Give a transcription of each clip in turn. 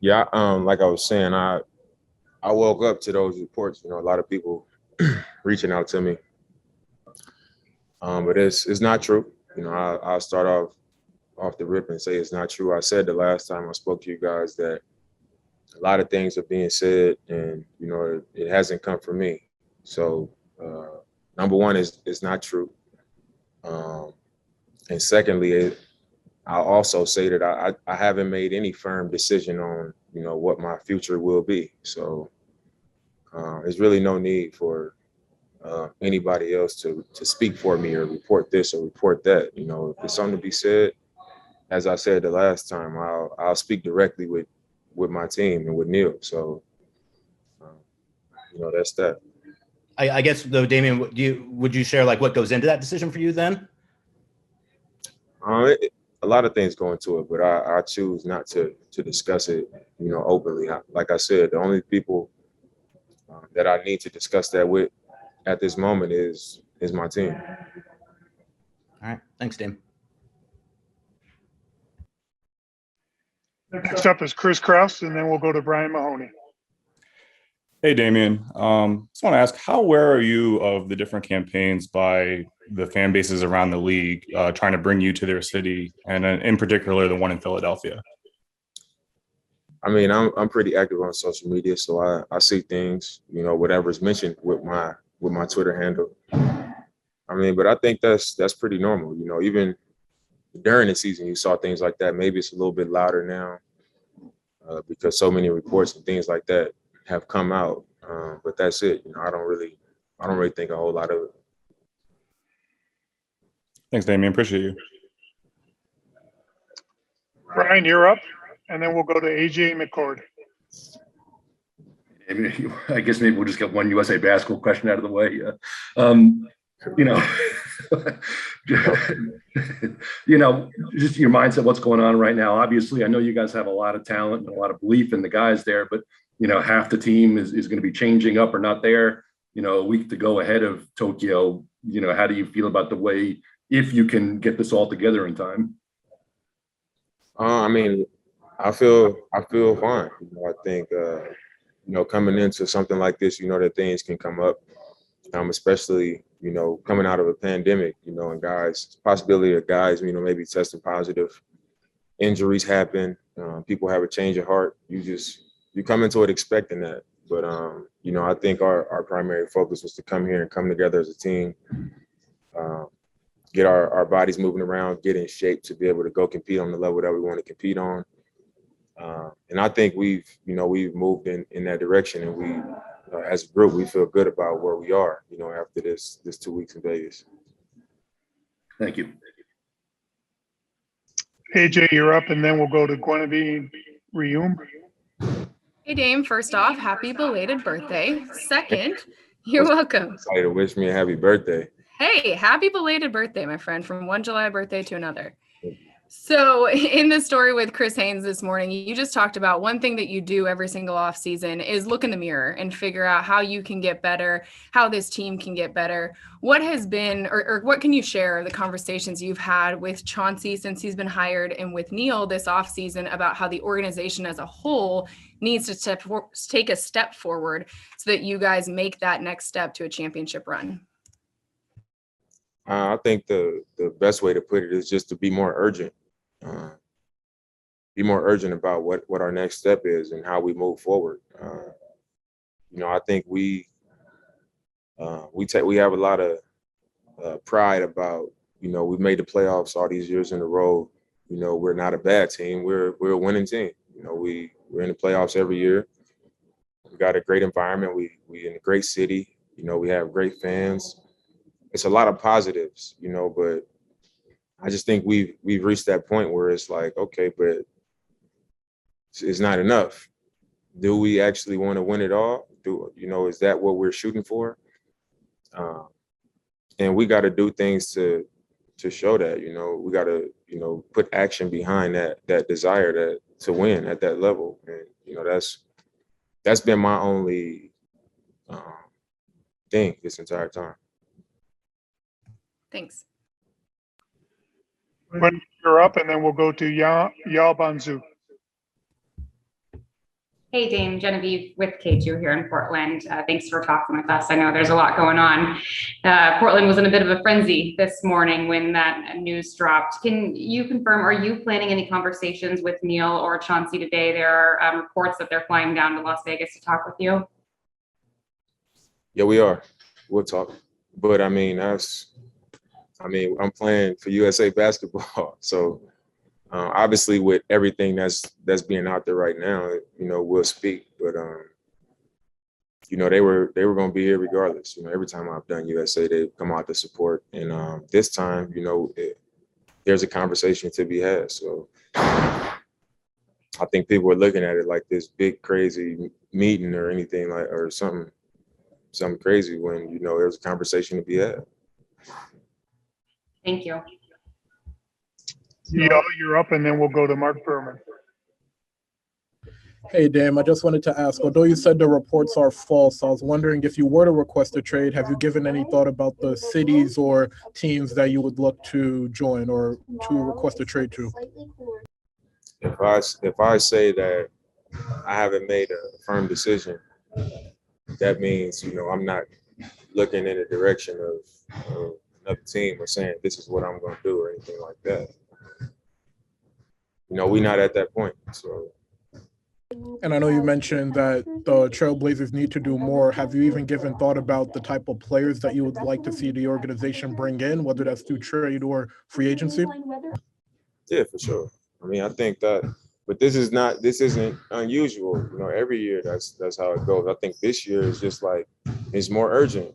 Yeah, like I was saying, I woke up to those reports. A lot of people reaching out to me, but it's not true. I'll start off the rip and say it's not true. I said the last time I spoke to you guys that a lot of things are being said, and it hasn't come from me. So number one is it's not true, um, and secondly, I'll also say that I haven't made any firm decision on what my future will be. So there's really no need for anybody else to speak for me or report this or report that. If there's something to be said, as I said the last time, I'll speak directly with my team and with Neil. So that's that. I guess though, Damian, would you share like what goes into that decision for you then? A lot of things go into it, but I choose not to discuss it, openly. Like I said, the only people that I need to discuss that with at this moment is my team. All right, thanks, Dame. Next up is Chris Kraus, and then we'll go to Brian Mahoney. Hey, Damian. Just want to ask, how aware are you of the different campaigns by the fan bases around the league trying to bring you to their city, and in particular, the one in Philadelphia? I mean, I'm pretty active on social media, so I see things, whatever's mentioned with my Twitter handle. I mean, but I think that's pretty normal. Even during the season, you saw things like that. Maybe it's a little bit louder now because so many reports and things like that have come out. But that's it. I don't really think a whole lot of it. Thanks, Damian. Appreciate you. Brian, you're up, and then we'll go to AJ McCord. I guess maybe we'll just get one USA basketball question out of the way. Just your mindset, what's going on right now. Obviously, I know you guys have a lot of talent and a lot of belief in the guys there, but half the team is going to be changing up or not there. A week to go ahead of Tokyo. How do you feel about the way, if you can get this all together in time? I mean, I feel fine. I think coming into something like this, that things can come up, especially coming out of a pandemic, and possibility of guys, maybe testing positive, injuries happen, people have a change of heart. You come into it expecting that. But, I think our primary focus was to come here and come together as a team, get our bodies moving around, get in shape to be able to go compete on the level that we want to compete on. And I think we've moved in that direction, and we, as a group, we feel good about where we are, after this 2 weeks in Vegas. Thank you. AJ, you're up, and then we'll go to Guinevere Reum. Hey, Dame. First off, happy belated birthday. Second, you're welcome. Excited to wish me a happy birthday. Hey, happy belated birthday, my friend, from one July birthday to another. So in the story with Chris Haynes this morning, you just talked about one thing that you do every single off season is look in the mirror and figure out how you can get better, how this team can get better. What has been, or what can you share the conversations you've had with Chauncey since he's been hired and with Neil this off season about how the organization as a whole needs to take a step forward so that you guys make that next step to a championship run? I think the best way to put it is just to be more urgent. Be more urgent about what our next step is and how we move forward. I think we have a lot of pride about we've made the playoffs all these years in a row. We're not a bad team. We're a winning team. We're in the playoffs every year. We got a great environment. We in a great city. We have great fans. It's a lot of positives, but I just think we've reached that point where it's like, okay, but it's not enough. Do we actually want to win it all? Is that what we're shooting for? And we got to do things to show that. We got to put action behind that desire to win at that level. And that's been my only thing this entire time. Thanks. When you're up, and then we'll go to Yao Banzu. Hey, Dame, Genevieve with K2 here in Portland. Thanks for talking with us. I know there's a lot going on. Portland was in a bit of a frenzy this morning when that news dropped. Can you confirm, are you planning any conversations with Neil or Chauncey today? There are reports that they're flying down to Las Vegas to talk with you. Yeah, we are. We'll talk. But I'm playing for USA basketball. So obviously with everything that's being out there right now, we'll speak. But they were going to be here regardless. Every time I've done USA, they come out to support. And this time, there's a conversation to be had. So I think people are looking at it like this big crazy meeting or anything or something crazy when there's a conversation to be had. Thank you. Yeah, you're up, and then we'll go to Mark Berman. Hey, Dame, I just wanted to ask, although you said the reports are false, I was wondering if you were to request a trade, have you given any thought about the cities or teams that you would look to join or to request a trade to? If I say that I haven't made a firm decision, that means, I'm not looking in the direction of another team or saying this is what I'm going to do or anything like that. We're not at that point. So. And I know you mentioned that the Trailblazers need to do more. Have you even given thought about the type of players that you would like to see the organization bring in, whether that's through trade or free agency? Yeah, for sure. I think that, but this isn't unusual. Every year that's how it goes. I think this year is just like, it's more urgent.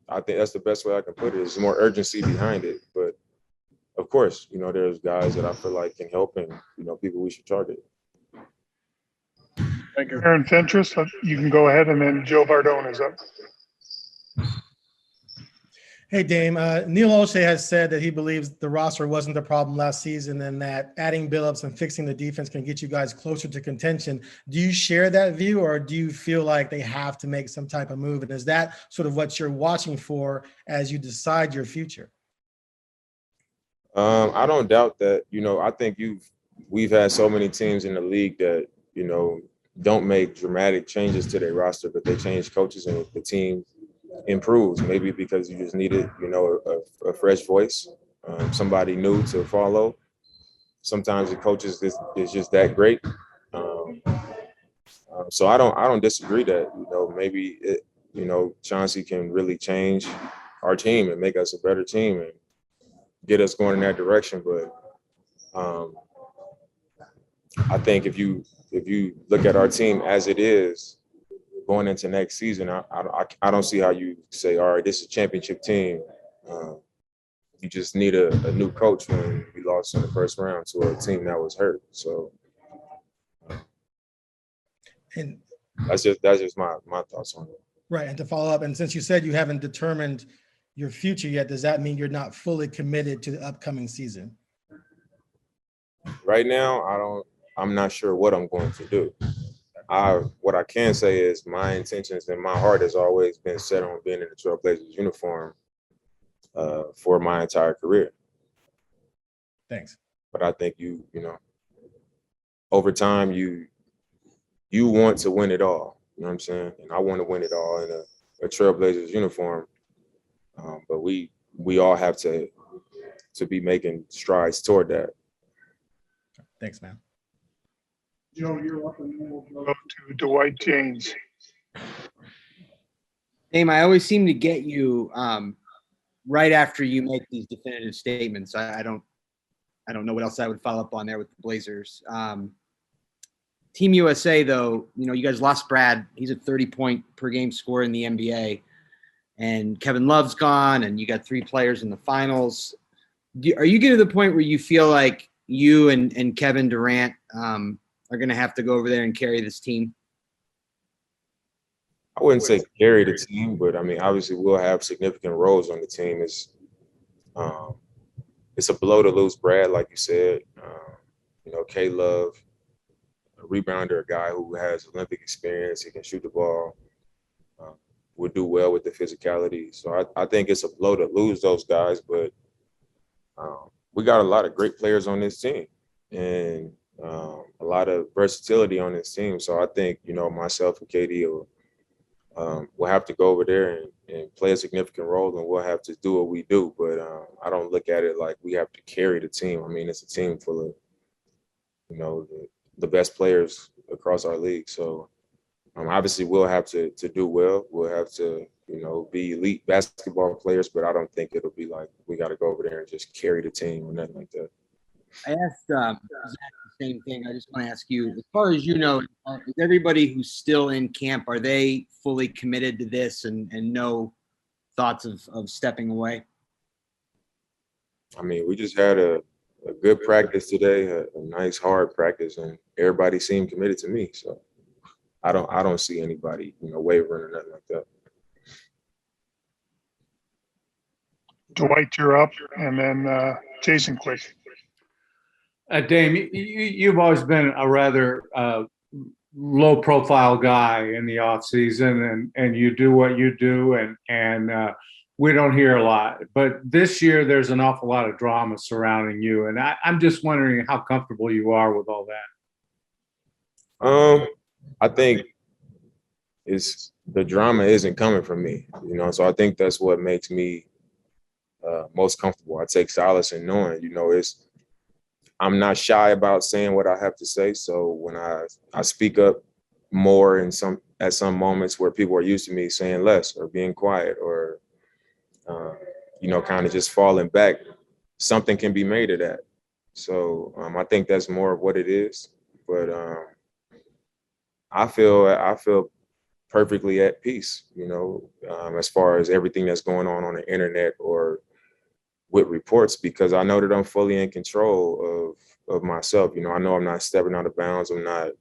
I think that's the best way I can put it. There's more urgency behind it. But of course, there's guys that I feel like can help and, people we should target. Thank you. Aaron Fentress, you can go ahead, and then Joe Vardone is up. Hey, Dame. Neil O'Shea has said that he believes the roster wasn't the problem last season and that adding Billups and fixing the defense can get you guys closer to contention. Do you share that view, or do you feel like they have to make some type of move? And is that sort of what you're watching for as you decide your future? I don't doubt that. I think we've had so many teams in the league that, don't make dramatic changes to their roster, but they change coaches and the team improves. Maybe because you just needed, a fresh voice, somebody new to follow. Sometimes the coaches is just that great. So I don't disagree that, maybe Chauncey can really change our team and make us a better team and get us going in that direction. But I think if you look at our team as it is going into next season, I don't see how you say, all right, this is a championship team. You just need a new coach when we lost in the first round to a team that was hurt. So And that's just my thoughts on it. right. And to follow up, and since you said you haven't determined your future yet, does that mean you're not fully committed to the upcoming season? Right now, I'm not sure what I'm going to do. What I can say is my intentions and my heart has always been set on being in the Trailblazers uniform for my entire career. Thanks. But I think over time you want to win it all. You know what I'm saying? And I want to win it all in a Trailblazers uniform. But we all have to be making strides toward that. Thanks, man. Joe, you're up, and then we'll go to Dwight James. Dame, I always seem to get you right after you make these definitive statements. I don't know what else I would follow up on there with the Blazers. Team USA, though, you guys lost Brad. He's a 30-point per game scorer in the NBA. And Kevin Love's gone, and you got 3 players in the finals. Are you getting to the point where you feel like you and Kevin Durant are going to have to go over there and carry this team? I wouldn't say carry the team, but obviously we'll have significant roles on the team. It's a blow to lose Brad, like you said. K Love, a rebounder, a guy who has Olympic experience, he can shoot the ball, would do well with the physicality. So I think it's a blow to lose those guys, but we got a lot of great players on this team. And a lot of versatility on this team. So I think, myself and KD we'll have to go over there and play a significant role, and we'll have to do what we do. But I don't look at it like we have to carry the team. I mean, it's a team full of, the best players across our league. So obviously we'll have to do well. We'll have to, be elite basketball players, but I don't think it'll be like we got to go over there and just carry the team or nothing like that. I asked Zach the same thing. I just want to ask you, as far as you know, is everybody who's still in camp, are they fully committed to this and no thoughts of stepping away? I mean, we just had a good practice today, a nice hard practice, and everybody seemed committed to me. So I don't see anybody, wavering or nothing like that. Dwight, you're up, and then Jason quick. Dame, you've always been a rather low-profile guy in the offseason, and you do what you do, and we don't hear a lot. But this year, there's an awful lot of drama surrounding you, and I'm just wondering how comfortable you are with all that. I think the drama isn't coming from me, so I think that's what makes me most comfortable. I take solace in knowing, I'm not shy about saying what I have to say. So when I speak up more at some moments where people are used to me saying less or being quiet or, kind of just falling back, something can be made of that. So I think that's more of what it is. But I feel perfectly at peace, as far as everything that's going on the internet or with reports, because I know that I'm fully in control of myself. I know I'm not stepping out of bounds. I'm not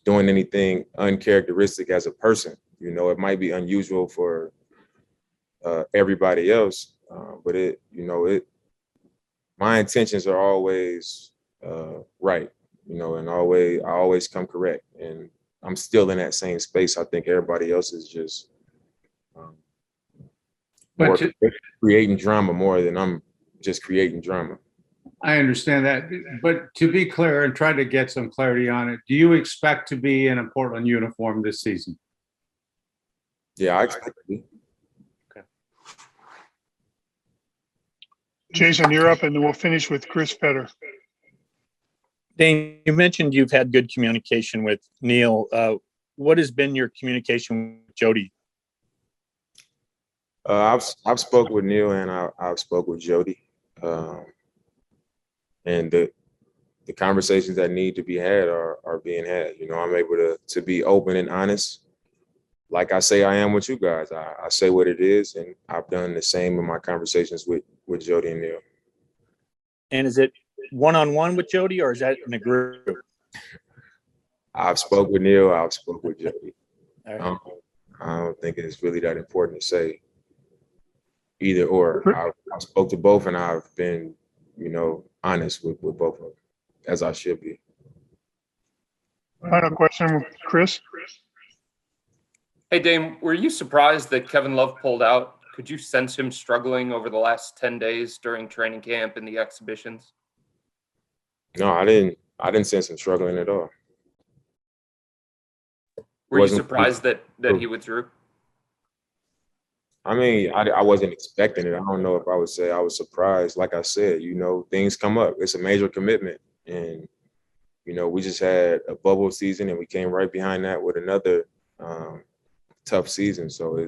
doing anything uncharacteristic as a person. It might be unusual for everybody else, but my intentions are always right, and I always come correct. And I'm still in that same space. I think everybody else is just creating drama more than I'm just creating drama. I understand that, but to be clear and try to get some clarity on it, do you expect to be in a Portland uniform this season? Yeah, I expect to be. Okay. Jason, you're up, and then we'll finish with Chris Fetter. Dane, you mentioned you've had good communication with Neil. What has been your communication with Jody? I've spoke with Neil and I've spoke with Jody, and the conversations that need to be had are being had. I'm able to be open and honest, like I say I am with you guys. I say what it is, and I've done the same in my conversations with Jody and Neil. And is it one-on-one with Jody, or is that in a group? I've spoke with Neil. I've spoke with Jody. All right. I don't think it's really that important to say either or. I spoke to both, and I've been, honest with both of them, as I should be. Final question, Chris. Hey, Dame, were you surprised that Kevin Love pulled out? Could you sense him struggling over the last 10 days during training camp and the exhibitions? No, I didn't sense him struggling at all. Were you surprised that he withdrew? I mean, I wasn't expecting it. I don't know if I would say I was surprised. Like I said, things come up. It's a major commitment. And, we just had a bubble season, and we came right behind that with another tough season. So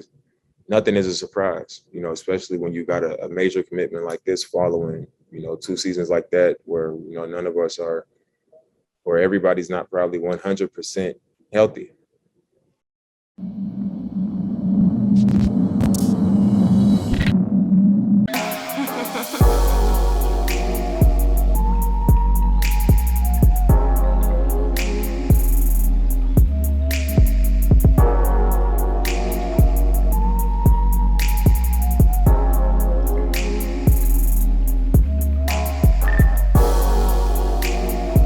nothing is a surprise, especially when you got a major commitment like this following, 2 seasons like that where, none of us are, or everybody's not probably 100% healthy.